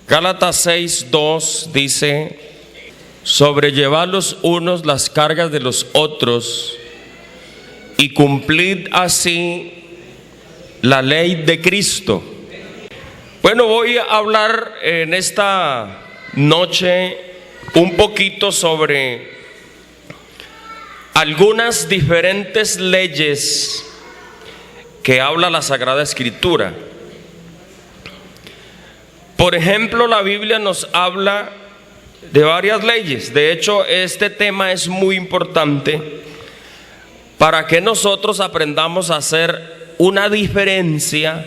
Gálatas 6:2 dice: sobrellevad los unos las cargas de los otros y cumplid así la ley de Cristo. Bueno, voy a hablar en esta noche un poquito sobre algunas diferentes leyes que habla la Sagrada Escritura. Por ejemplo, la Biblia nos habla de varias leyes. De hecho, este tema es muy importante para que nosotros aprendamos a hacer una diferencia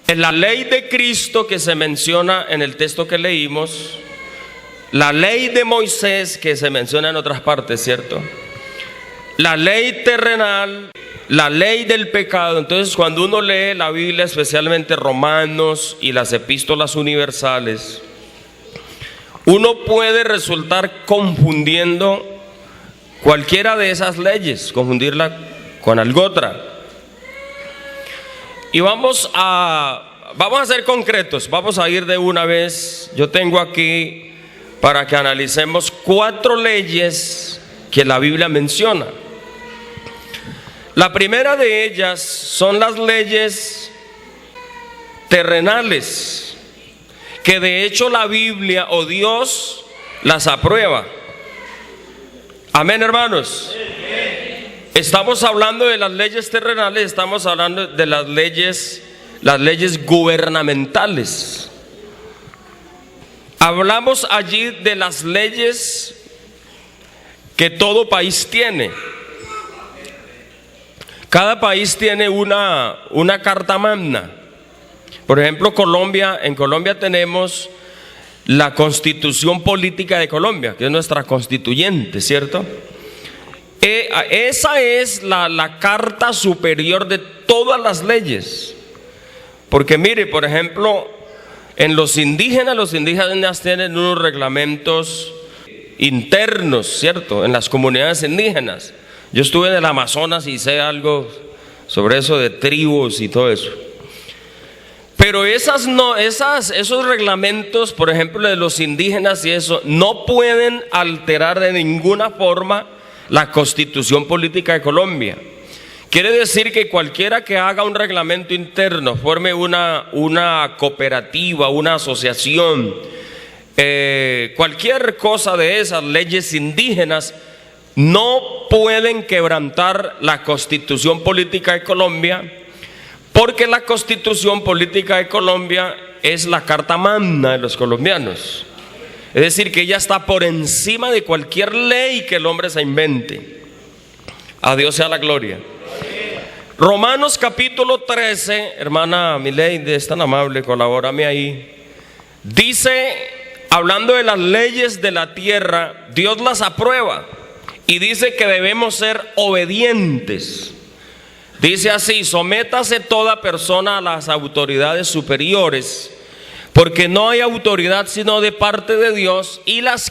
en la ley de Cristo que se menciona en el texto que leímos, la ley de Moisés que se menciona en otras partes, ¿cierto? La ley terrenal, la ley del pecado. Entonces, cuando uno lee la Biblia, especialmente Romanos y las epístolas universales, uno puede resultar confundiendo cualquiera de esas leyes, confundirla con algo otra. Y vamos a ser concretos, vamos a ir de una vez. Yo tengo aquí para que analicemos 4 leyes que la Biblia menciona. La primera de ellas son las leyes terrenales, que de hecho la Biblia o Dios las aprueba. Amén, hermanos. Estamos hablando de las leyes terrenales, estamos hablando de las leyes gubernamentales. Hablamos allí de las leyes que todo país tiene. Cada país tiene una carta magna. Por ejemplo, en Colombia tenemos la Constitución Política de Colombia, que es nuestra constituyente, ¿cierto? Esa es la carta superior de todas las leyes. Porque mire, por ejemplo, en los indígenas tienen unos reglamentos internos, ¿cierto? En las comunidades indígenas. Yo estuve en el Amazonas y sé algo sobre eso de tribus y todo eso. Pero esos reglamentos, por ejemplo, de los indígenas y eso, no pueden alterar de ninguna forma la Constitución Política de Colombia. Quiere decir que cualquiera que haga un reglamento interno, forme una cooperativa, una asociación, cualquier cosa de esas leyes indígenas, no pueden quebrantar la Constitución Política de Colombia, porque la Constitución Política de Colombia es la carta magna de los colombianos. Es decir, que ella está por encima de cualquier ley que el hombre se invente. A Dios sea la gloria. Romanos capítulo 13, hermana Mileide, es tan amable, colabórame ahí. Dice, hablando de las leyes de la tierra, Dios las aprueba. Y dice que debemos ser obedientes. Dice así: sométase toda persona a las autoridades superiores, porque no hay autoridad sino de parte de Dios, y las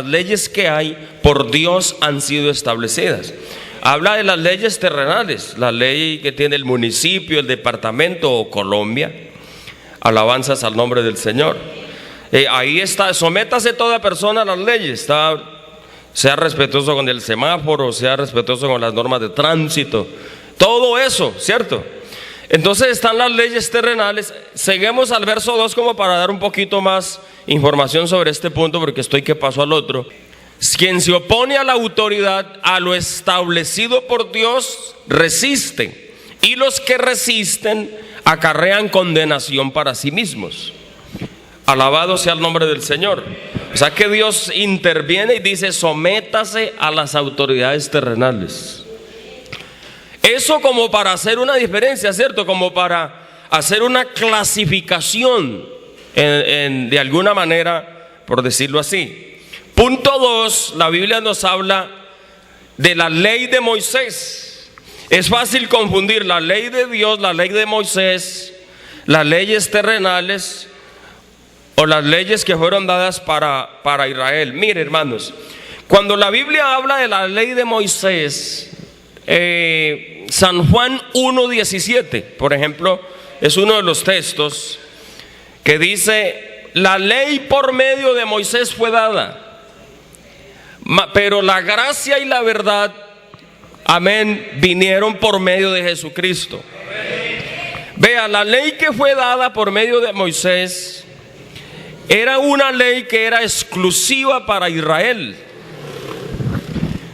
leyes que hay, por Dios han sido establecidas. Habla de las leyes terrenales, la ley que tiene el municipio, el departamento o Colombia. Alabanzas al nombre del Señor. Ahí está: sométase toda persona a las leyes. Sea respetuoso con el semáforo, sea respetuoso con las normas de tránsito, todo eso, ¿cierto? Entonces están las leyes terrenales. Seguimos al verso 2 como para dar un poquito más información sobre este punto, porque estoy que paso al otro. Quien se opone a la autoridad, a lo establecido por Dios, resiste, y los que resisten acarrean condenación para sí mismos. Alabado sea el nombre del Señor. O sea que Dios interviene y dice: sométase a las autoridades terrenales. Eso como para hacer una diferencia, ¿cierto? Como para hacer una clasificación de alguna manera, por decirlo así. Punto 2, la Biblia nos habla de la ley de Moisés. Es fácil confundir la ley de Dios, la ley de Moisés, las leyes terrenales o las leyes que fueron dadas para Israel. Mire, hermanos, cuando la Biblia habla de la ley de Moisés, San Juan 1:17, por ejemplo, es uno de los textos que dice: la ley por medio de Moisés fue dada, pero la gracia y la verdad, amén, vinieron por medio de Jesucristo. Vea, la ley que fue dada por medio de Moisés era una ley que era exclusiva para Israel.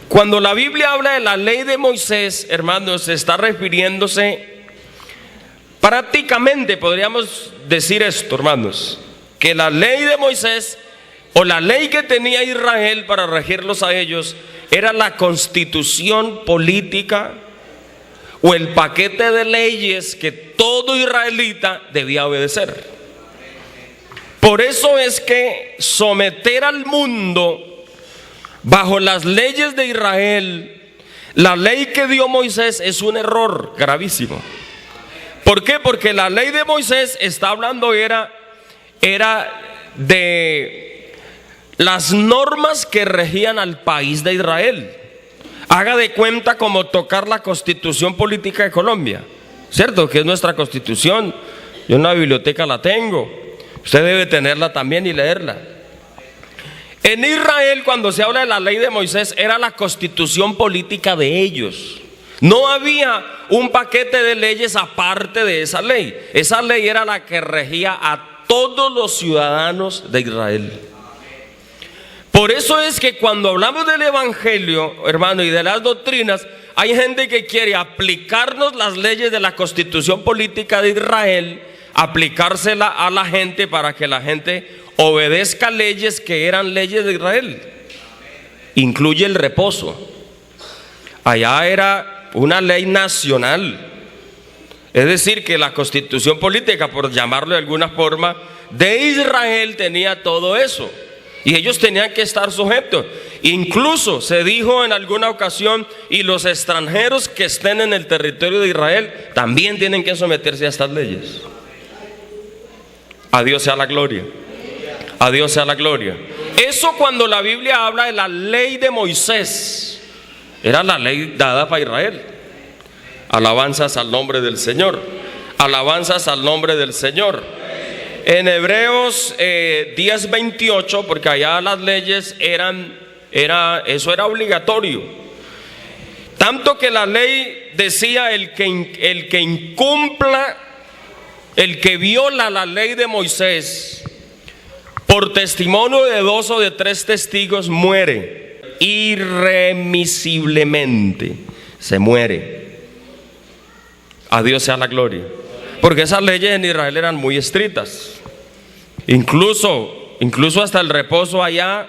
Cuando la Biblia habla de la ley de Moisés, hermanos, se está refiriéndose prácticamente, podríamos decir esto, hermanos, que la ley de Moisés o la ley que tenía Israel para regirlos a ellos era la constitución política o el paquete de leyes que todo israelita debía obedecer. Por eso es que someter al mundo bajo las leyes de Israel, la ley que dio Moisés, es un error gravísimo. ¿Por qué? Porque la ley de Moisés está hablando era de las normas que regían al país de Israel. Haga de cuenta como tocar la Constitución Política de Colombia, ¿cierto? Que es nuestra Constitución. Yo en la biblioteca la tengo. Usted debe tenerla también y leerla. En Israel, cuando se habla de la ley de Moisés, era la constitución política de ellos. No había un paquete de leyes aparte de esa ley. Esa ley era la que regía a todos los ciudadanos de Israel. Por eso es que cuando hablamos del evangelio, hermano, y de las doctrinas, hay gente que quiere aplicarnos las leyes de la constitución política de Israel, aplicársela a la gente para que la gente obedezca leyes que eran leyes de Israel. Incluye el reposo. Allá era una ley nacional. Es decir, que la constitución política, por llamarlo de alguna forma, de Israel tenía todo eso. Y ellos tenían que estar sujetos. Incluso se dijo en alguna ocasión, y los extranjeros que estén en el territorio de Israel también tienen que someterse a estas leyes. A Dios sea la gloria. A Dios sea la gloria. Eso cuando la Biblia habla de la ley de Moisés, era la ley dada para Israel. Alabanzas al nombre del Señor. Alabanzas al nombre del Señor. En Hebreos 10:28, porque allá las leyes eso era obligatorio. Tanto que la ley decía el que incumpla, el que viola la ley de Moisés, por testimonio de 2 o de 3 testigos, muere irremisiblemente. Se muere. A Dios sea la gloria. Porque esas leyes en Israel eran muy estrictas. Incluso hasta el reposo allá,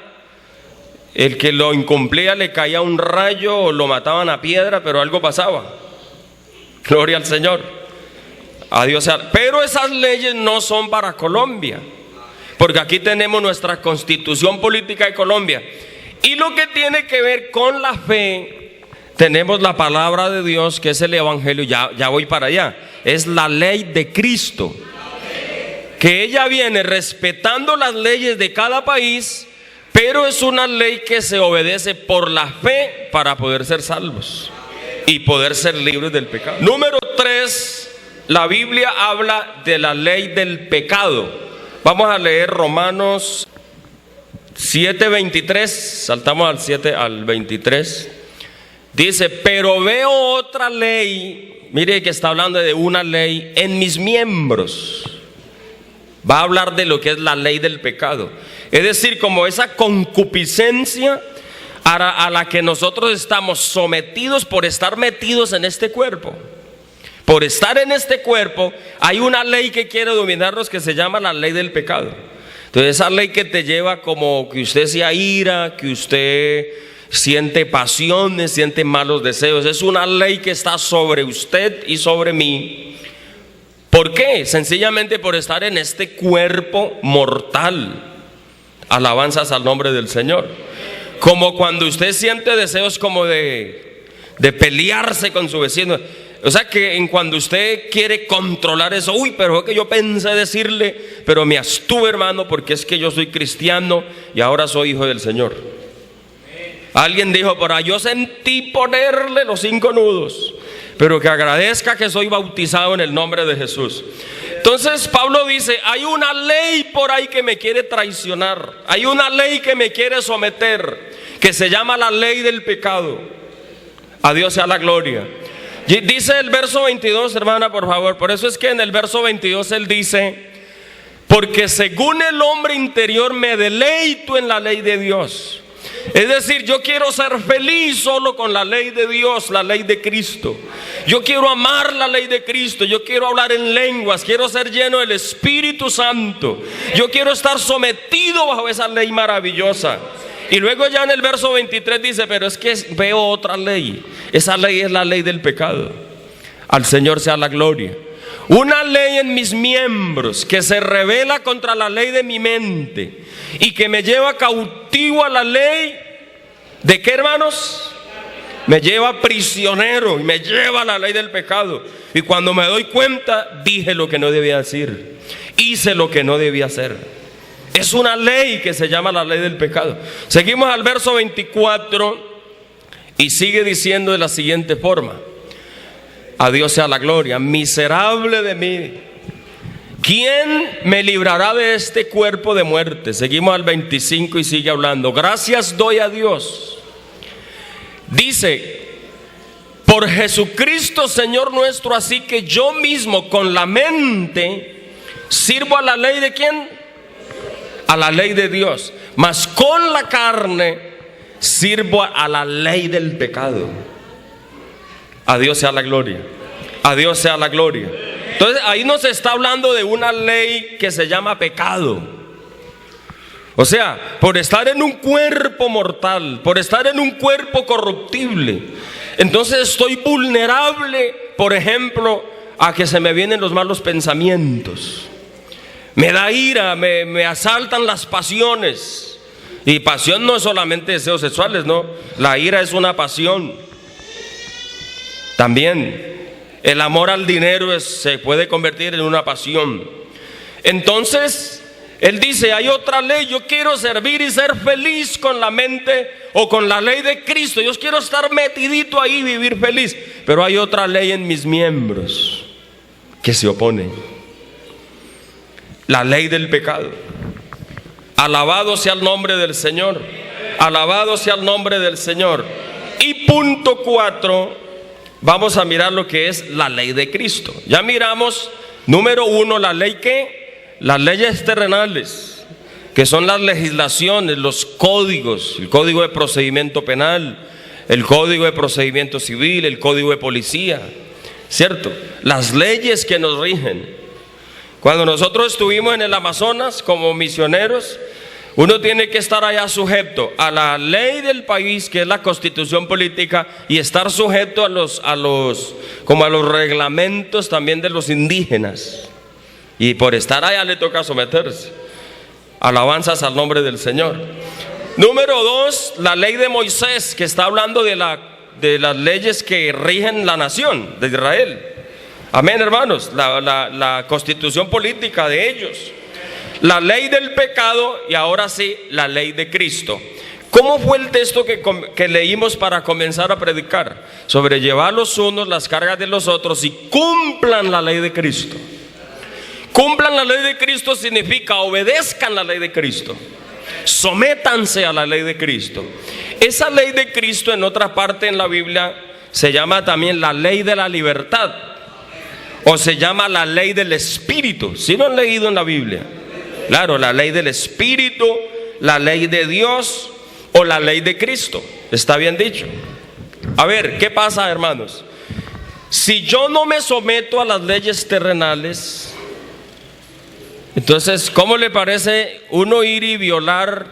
el que lo incumplía le caía un rayo o lo mataban a piedra, pero algo pasaba. Gloria al Señor. A Dios sea. Pero esas leyes no son para Colombia, porque aquí tenemos nuestra constitución política de Colombia. Y lo que tiene que ver con la fe, tenemos la palabra de Dios, que es el evangelio. Ya voy para allá. Es la ley de Cristo, que ella viene respetando las leyes de cada país, pero es una ley que se obedece por la fe para poder ser salvos y poder ser libres del pecado. Número 3, la Biblia habla de la ley del pecado. Vamos a leer Romanos 7:23, saltamos al 23. Dice: pero veo otra ley. Mire que está hablando de una ley en mis miembros. Va a hablar de lo que es la ley del pecado. Es decir, como esa concupiscencia a la que nosotros estamos sometidos por estar metidos en este cuerpo. Por estar en este cuerpo, hay una ley que quiere dominarnos, que se llama la ley del pecado. Entonces esa ley que te lleva como que usted se aira, que usted siente pasiones, siente malos deseos. Es una ley que está sobre usted y sobre mí. ¿Por qué? Sencillamente por estar en este cuerpo mortal. Alabanzas al nombre del Señor. Como cuando usted siente deseos como de pelearse con su vecino. O sea que cuando usted quiere controlar eso, pero es que yo pensé decirle, pero me abstuve, hermano, porque es que yo soy cristiano y ahora soy hijo del Señor. Alguien dijo por ahí: yo sentí ponerle los 5 nudos, pero que agradezca que soy bautizado en el nombre de Jesús. Entonces Pablo dice, hay una ley por ahí que me quiere traicionar, hay una ley que me quiere someter, que se llama la ley del pecado. A Dios sea la gloria. Dice el verso 22, hermana, por favor. Por eso es que en el verso 22 él dice, porque según el hombre interior me deleito en la ley de Dios. Es decir, yo quiero ser feliz solo con la ley de Dios, la ley de Cristo. Yo quiero amar la ley de Cristo. Yo quiero hablar en lenguas. Quiero ser lleno del Espíritu Santo. Yo quiero estar sometido bajo esa ley maravillosa. Y luego ya en el verso 23 dice, pero es que veo otra ley. Esa ley es la ley del pecado. Al Señor sea la gloria. Una ley en mis miembros que se revela contra la ley de mi mente y que me lleva cautivo a la ley. ¿De qué, hermanos? Me lleva prisionero y me lleva a la ley del pecado. Y cuando me doy cuenta, dije lo que no debía decir, hice lo que no debía hacer. Es una ley que se llama la ley del pecado. Seguimos al verso 24 y sigue diciendo de la siguiente forma. A Dios sea la gloria. Miserable de mí, ¿quién me librará de este cuerpo de muerte? Seguimos al 25 y sigue hablando. Gracias doy a Dios. Dice, por Jesucristo Señor nuestro, así que yo mismo con la mente sirvo a la ley de ¿quién? A la ley de Dios, mas con la carne sirvo a la ley del pecado. A Dios sea la gloria. A Dios sea la gloria. Entonces ahí nos está hablando de una ley que se llama pecado. O sea, por estar en un cuerpo mortal, por estar en un cuerpo corruptible, entonces estoy vulnerable, por ejemplo, a que se me vienen los malos pensamientos. Me da ira, me asaltan las pasiones. Y pasión no es solamente deseos sexuales, no. La ira es una pasión. También el amor al dinero se puede convertir en una pasión. Entonces él dice, hay otra ley. Yo quiero servir y ser feliz con la mente o con la ley de Cristo. Yo quiero estar metidito ahí y vivir feliz. Pero hay otra ley en mis miembros que se opone. La ley del pecado. Alabado sea el nombre del Señor. Alabado sea el nombre del Señor. Y punto 4, vamos a mirar lo que es la ley de Cristo. Ya miramos, número 1, la ley ¿qué? Las leyes terrenales, que son las legislaciones, los códigos, el código de procedimiento penal, el código de procedimiento civil, el código de policía, ¿cierto? Las leyes que nos rigen. Cuando nosotros estuvimos en el Amazonas como misioneros, uno tiene que estar allá sujeto a la ley del país, que es la constitución política, y estar sujeto a los reglamentos también de los indígenas. Y por estar allá le toca someterse. Alabanzas al nombre del Señor. Número 2, la ley de Moisés, que está hablando de las leyes que rigen la nación de Israel. Amén, hermanos. La constitución política de ellos. La ley del pecado y ahora sí, la ley de Cristo. ¿Cómo fue el texto que leímos para comenzar a predicar? Sobrellevar los unos las cargas de los otros y cumplan la ley de Cristo. Cumplan la ley de Cristo significa obedezcan la ley de Cristo. Sométanse a la ley de Cristo. Esa ley de Cristo en otra parte en la Biblia se llama también la ley de la libertad. O se llama la ley del Espíritu. ¿Sí lo han leído en la Biblia? Claro, la ley del Espíritu, la ley de Dios o la ley de Cristo. Está bien dicho. A ver, ¿qué pasa, hermanos? Si yo no me someto a las leyes terrenales, entonces, ¿cómo le parece uno ir y violar,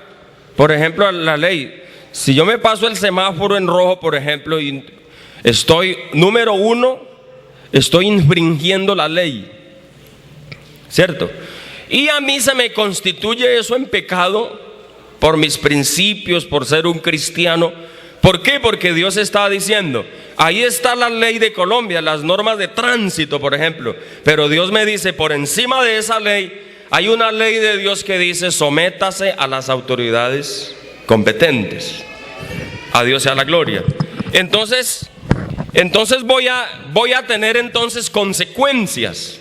por ejemplo, la ley? Si yo me paso el semáforo en rojo, por ejemplo, y estoy, número 1, estoy infringiendo la ley, ¿cierto? Y a mí se me constituye eso en pecado por mis principios, por ser un cristiano. ¿Por qué? Porque Dios está diciendo, ahí está la ley de Colombia, las normas de tránsito, por ejemplo. Pero Dios me dice, por encima de esa ley, hay una ley de Dios que dice, sométase a las autoridades competentes. A Dios sea la gloria. Entonces, entonces voy a tener entonces consecuencias.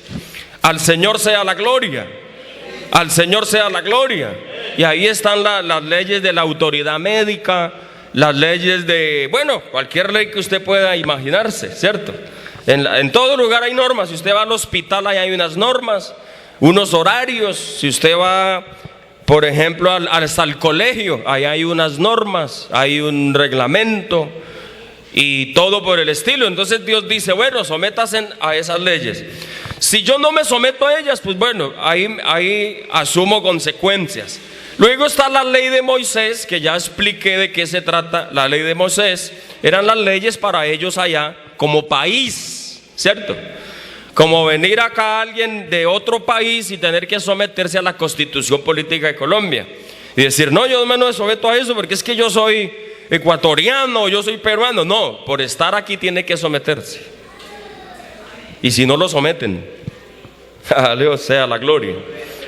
Al Señor sea la gloria. Al Señor sea la gloria. Y ahí están las leyes de la autoridad médica, las leyes de, bueno, cualquier ley que usted pueda imaginarse, ¿cierto? En todo lugar hay normas. Si usted va al hospital, ahí hay unas normas, unos horarios. Si usted va, por ejemplo, hasta el colegio, ahí hay unas normas, hay un reglamento y todo por el estilo. Entonces Dios dice, bueno, sométase a esas leyes. Si yo no me someto a ellas, pues bueno, ahí asumo consecuencias. Luego está la ley de Moisés, que ya expliqué de qué se trata. La ley de Moisés eran las leyes para ellos allá como país, ¿cierto? Como venir acá alguien de otro país y tener que someterse a la constitución política de Colombia y decir, no, yo no me someto a eso porque es que yo soy ecuatoriano, yo soy peruano. No, por estar aquí tiene que someterse. Y si no lo someten, a Dios sea la gloria.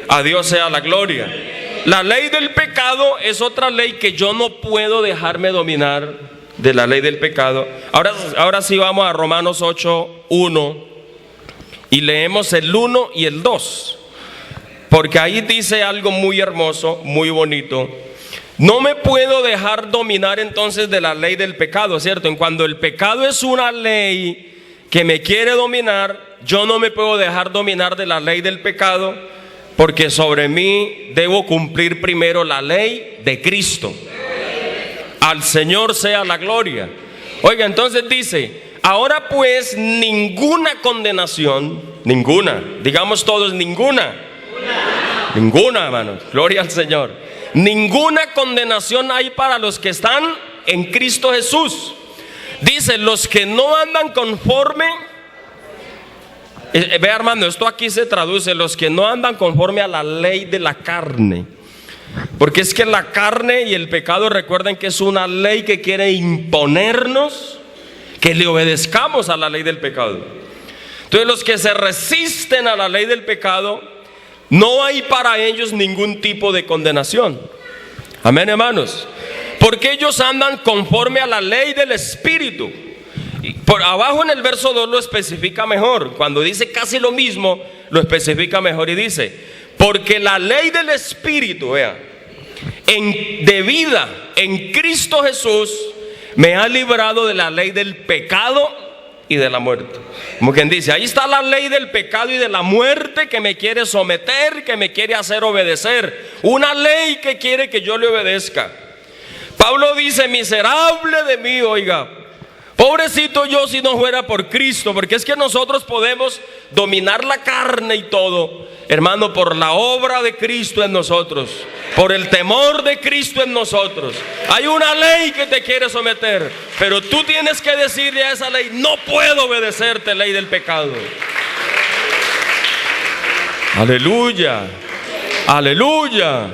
A Dios sea la gloria. La ley del pecado es otra ley que yo no puedo dejarme dominar de la ley del pecado. Ahora sí vamos a Romanos 8:1 y leemos el 1 y el 2, porque ahí dice algo muy hermoso, muy bonito. No me puedo dejar dominar entonces de la ley del pecado, ¿cierto? En cuando el pecado es una ley que me quiere dominar, yo no me puedo dejar dominar de la ley del pecado, porque sobre mí debo cumplir primero la ley de Cristo. Al Señor sea la gloria. Oiga, entonces dice, ahora pues ninguna condenación, ninguna, digamos todos, ninguna, hermanos, gloria al Señor. Ninguna condenación hay para los que están en Cristo Jesús. Dice, los que no andan conforme, vea hermano, esto aquí se traduce, los que no andan conforme a la ley de la carne. Porque es que la carne y el pecado, recuerden que es una ley que quiere imponernos que le obedezcamos a la ley del pecado. Entonces los que se resisten a la ley del pecado, no hay para ellos ningún tipo de condenación. Amén, hermanos. Porque ellos andan conforme a la ley del Espíritu. Por abajo en el verso 2 lo especifica mejor. Cuando dice casi lo mismo, lo especifica mejor y dice, porque la ley del Espíritu, vea, de vida en Cristo Jesús me ha librado de la ley del pecado y de la muerte. Como quien dice, ahí está la ley del pecado y de la muerte que me quiere someter, que me quiere hacer obedecer. Una ley que quiere que yo le obedezca. Pablo dice, miserable de mí, oiga, pobrecito yo si no fuera por Cristo, porque es que nosotros podemos dominar la carne y todo, hermano, por la obra de Cristo en nosotros, por el temor de Cristo en nosotros. Hay una ley que te quiere someter, pero tú tienes que decirle a esa ley, no puedo obedecerte, ley del pecado. Aleluya, aleluya,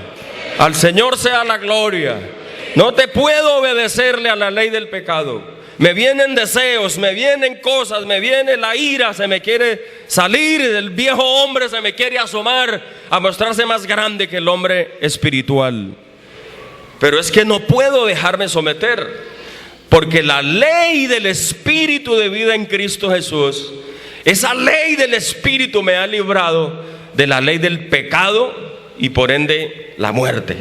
al Señor sea la gloria. No te puedo obedecerle a la ley del pecado. Me vienen deseos, me vienen cosas, me viene la ira, se me quiere salir, el viejo hombre se me quiere asomar a mostrarse más grande que el hombre espiritual. Pero es que no puedo dejarme someter, porque la ley del Espíritu de vida en Cristo Jesús, esa ley del Espíritu me ha librado de la ley del pecado y por ende la muerte.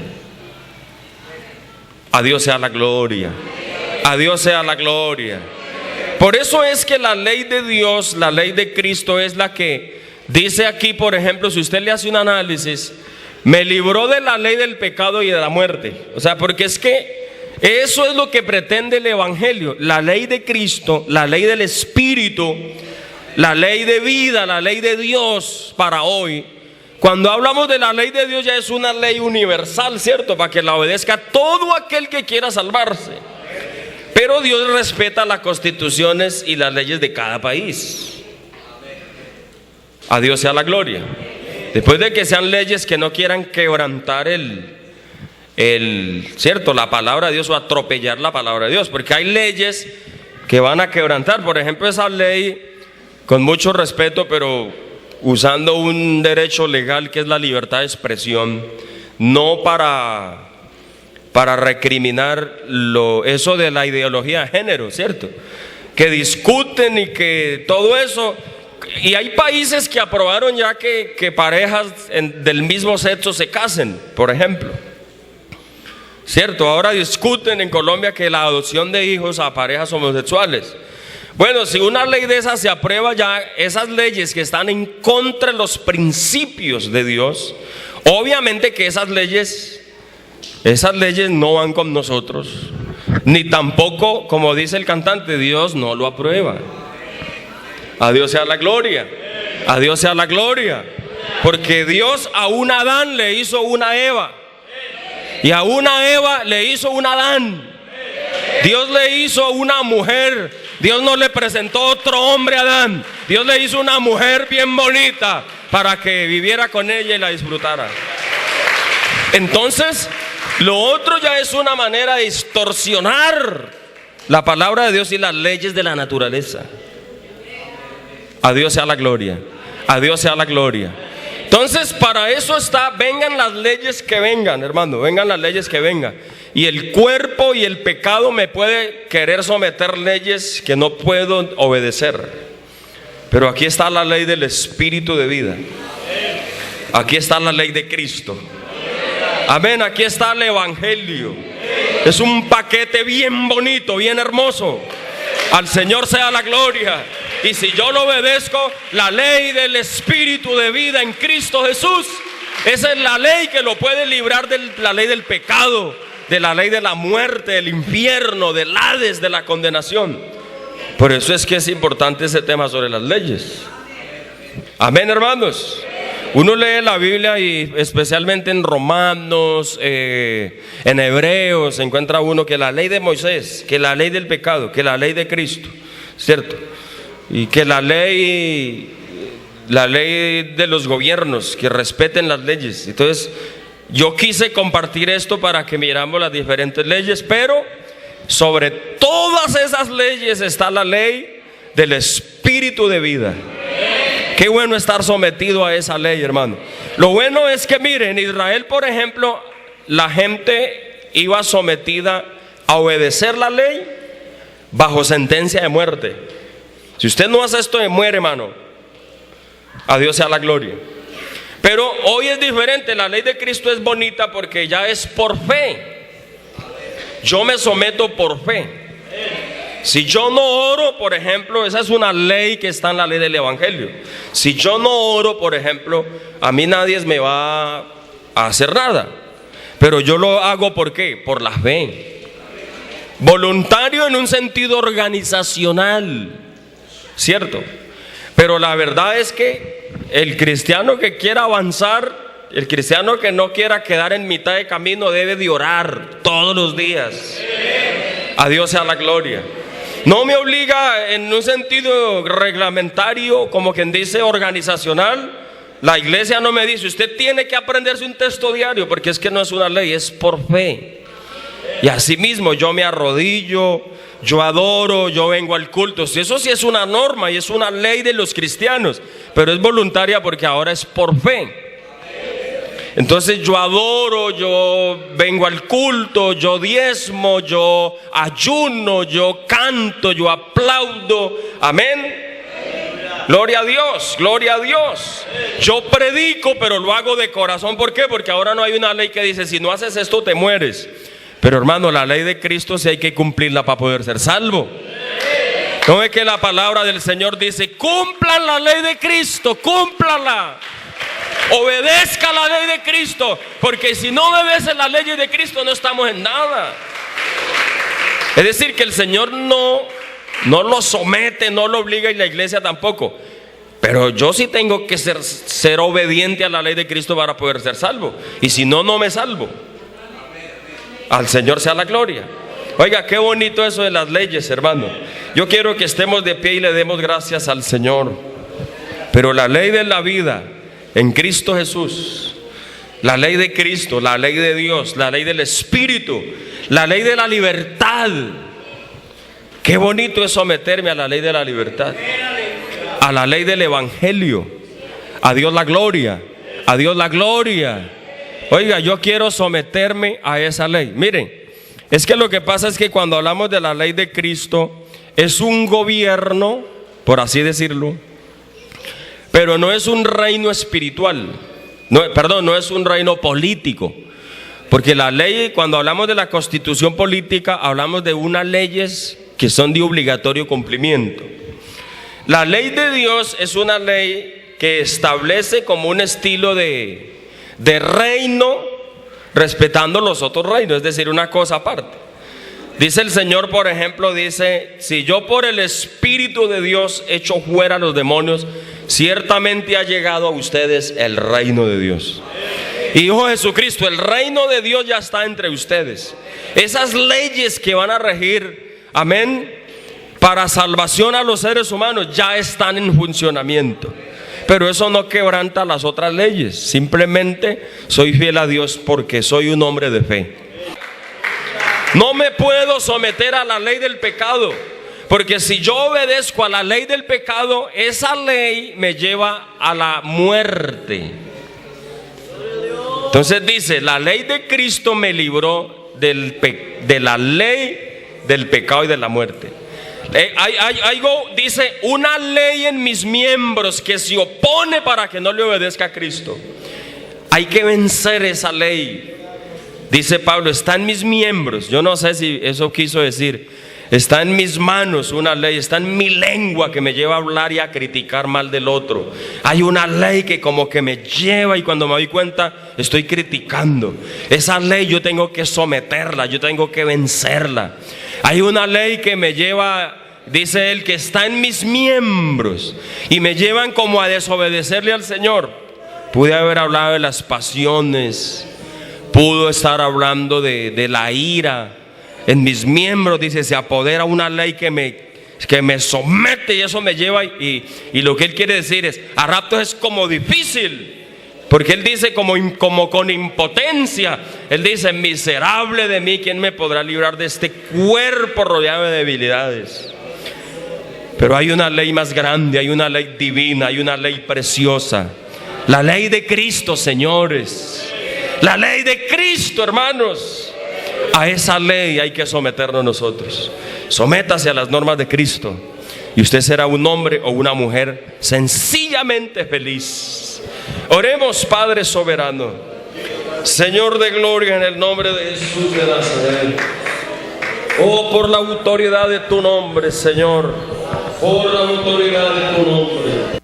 A Dios sea la gloria. A Dios sea la gloria. Por eso es que la ley de Dios, la ley de Cristo es la que dice aquí, por ejemplo, si usted le hace un análisis, me libró de la ley del pecado y de la muerte. O sea, porque es que eso es lo que pretende el Evangelio. La ley de Cristo, la ley del Espíritu, la ley de vida, la ley de Dios para hoy. Cuando hablamos de la ley de Dios ya es una ley universal, ¿cierto? Para que la obedezca todo aquel que quiera salvarse. Pero Dios respeta las constituciones y las leyes de cada país. A Dios sea la gloria. Después de que sean leyes que no quieran quebrantar ¿cierto? La palabra de Dios o atropellar la palabra de Dios. Porque hay leyes que van a quebrantar. Por ejemplo, esa ley, con mucho respeto, pero usando un derecho legal que es la libertad de expresión, no para recriminar eso de la ideología de género, ¿cierto? que discuten y que todo eso. Y hay países que aprobaron ya que parejas del mismo sexo se casen, por ejemplo. Cierto, ahora discuten en Colombia que la adopción de hijos a parejas homosexuales. Bueno, si una ley de esas se aprueba, ya esas leyes que están en contra de los principios de Dios, obviamente que esas leyes no van con nosotros, ni tampoco, como dice el cantante, Dios no lo aprueba. A Dios sea la gloria, a Dios sea la gloria, porque Dios a un Adán le hizo una Eva, y a una Eva le hizo un Adán. Dios le hizo una mujer. Dios no le presentó otro hombre a Adán. Dios le hizo una mujer bien bonita para que viviera con ella y la disfrutara. Entonces, lo otro ya es una manera de distorsionar la palabra de Dios y las leyes de la naturaleza. A Dios sea la gloria, a Dios sea la gloria. Entonces, para eso está, vengan las leyes que vengan, hermano, vengan las leyes que vengan. Y el cuerpo y el pecado me puede querer someter leyes que no puedo obedecer. Pero aquí está la ley del Espíritu de vida. Aquí está la ley de Cristo. Amén, aquí está el Evangelio. Es un paquete bien bonito, bien hermoso. Al Señor sea la gloria. Y si yo lo obedezco, la ley del Espíritu de vida en Cristo Jesús, esa es la ley que lo puede librar de la ley del pecado, de la ley de la muerte, del infierno, del Hades, de la condenación. Por eso es que es importante ese tema sobre las leyes. Amén, hermanos. Uno lee la Biblia y especialmente en Romanos, en Hebreos, se encuentra uno que la ley de Moisés, que la ley del pecado, que la ley de Cristo, ¿cierto? Y que la ley de los gobiernos, que respeten las leyes. Entonces, yo quise compartir esto para que miramos las diferentes leyes, pero sobre todas esas leyes está la ley del Espíritu de vida. Qué bueno estar sometido a esa ley, hermano. Lo bueno es que miren, en Israel, por ejemplo, la gente iba sometida a obedecer la ley bajo sentencia de muerte. Si usted no hace esto, muere, hermano. A Dios sea la gloria. Pero hoy es diferente, la ley de Cristo es bonita porque ya es por fe. Yo me someto por fe. Si yo no oro, por ejemplo, esa es una ley que está en la ley del Evangelio. Si yo no oro, por ejemplo, a mí nadie me va a hacer nada. Pero yo lo hago ¿por qué? Por la fe. Voluntario en un sentido organizacional, ¿cierto? Pero la verdad es que el cristiano que quiera avanzar, el cristiano que no quiera quedar en mitad de camino, debe de orar todos los días. A Dios sea la gloria. No me obliga en un sentido reglamentario, como quien dice organizacional. La iglesia no me dice, usted tiene que aprenderse un texto diario, porque es que no es una ley, es por fe. Y así mismo yo me arrodillo, yo adoro, yo vengo al culto. Eso sí es una norma y es una ley de los cristianos, pero es voluntaria porque ahora es por fe. Entonces yo adoro, yo vengo al culto, yo diezmo, yo ayuno, yo canto, yo aplaudo. Amén. Gloria a Dios, gloria a Dios. Yo predico, pero lo hago de corazón. ¿Por qué? Porque ahora no hay una ley que dice, si no haces esto te mueres. Pero hermano, la ley de Cristo sí hay que cumplirla para poder ser salvo. ¿No es que la palabra del Señor dice, cumplan la ley de Cristo, cúmplanla? Obedezca la ley de Cristo, porque si no obedece la ley de Cristo no estamos en nada. Es decir, que el Señor no lo somete, no lo obliga, y la iglesia tampoco. Pero yo sí tengo que ser obediente a la ley de Cristo para poder ser salvo. Y si no, no me salvo. Al Señor sea la gloria. Oiga, qué bonito eso de las leyes, hermano. Yo quiero que estemos de pie y le demos gracias al Señor. Pero la ley de la vida en Cristo Jesús, la ley de Cristo, la ley de Dios, la ley del Espíritu, la ley de la libertad. Qué bonito es someterme a la ley de la libertad, a la ley del Evangelio. A Dios la gloria, a Dios la gloria. Oiga, yo quiero someterme a esa ley. Miren, es que lo que pasa es que cuando hablamos de la ley de Cristo, es un gobierno, por así decirlo, pero no es un reino espiritual, no es un reino político. Porque la ley, cuando hablamos de la constitución política, hablamos de unas leyes que son de obligatorio cumplimiento. La ley de Dios es una ley que establece como un estilo de reino, respetando los otros reinos, es decir, una cosa aparte. Dice el Señor, por ejemplo, dice: si yo por el Espíritu de Dios echo fuera a los demonios, ciertamente ha llegado a ustedes el reino de Dios. Hijo Jesucristo, el reino de Dios ya está entre ustedes. Esas leyes que van a regir, amén, para salvación a los seres humanos ya están en funcionamiento. Pero eso no quebranta las otras leyes. Simplemente soy fiel a Dios porque soy un hombre de fe. No me puedo someter a la ley del pecado, porque si yo obedezco a la ley del pecado, esa ley me lleva a la muerte. Entonces dice: la ley de Cristo me libró de la ley del pecado y de la muerte. Dice: una ley en mis miembros que se opone para que no le obedezca a Cristo. Hay que vencer esa ley. Dice Pablo: está en mis miembros. Yo no sé si eso quiso decir: está en mis manos una ley, está en mi lengua que me lleva a hablar y a criticar mal del otro. Hay una ley que como que me lleva, y cuando me doy cuenta estoy criticando. Esa ley yo tengo que someterla, yo tengo que vencerla. Hay una ley que me lleva, dice él, que está en mis miembros y me llevan como a desobedecerle al Señor. Pude haber hablado de las pasiones, pudo estar hablando de la ira. En mis miembros, dice, se apodera una ley que me somete, y eso me lleva, y lo que él quiere decir es, a ratos es como difícil, porque él dice como con impotencia. Él dice: miserable de mí, ¿quién me podrá librar de este cuerpo rodeado de debilidades? Pero hay una ley más grande, hay una ley divina, hay una ley preciosa, la ley de Cristo, señores, la ley de Cristo, hermanos. A esa ley hay que someternos nosotros. Sométase a las normas de Cristo y usted será un hombre o una mujer sencillamente feliz. Oremos. Padre soberano, Señor de gloria, en el nombre de Jesús de Nazaret. Oh, por la autoridad de tu nombre, Señor, por la autoridad de tu nombre.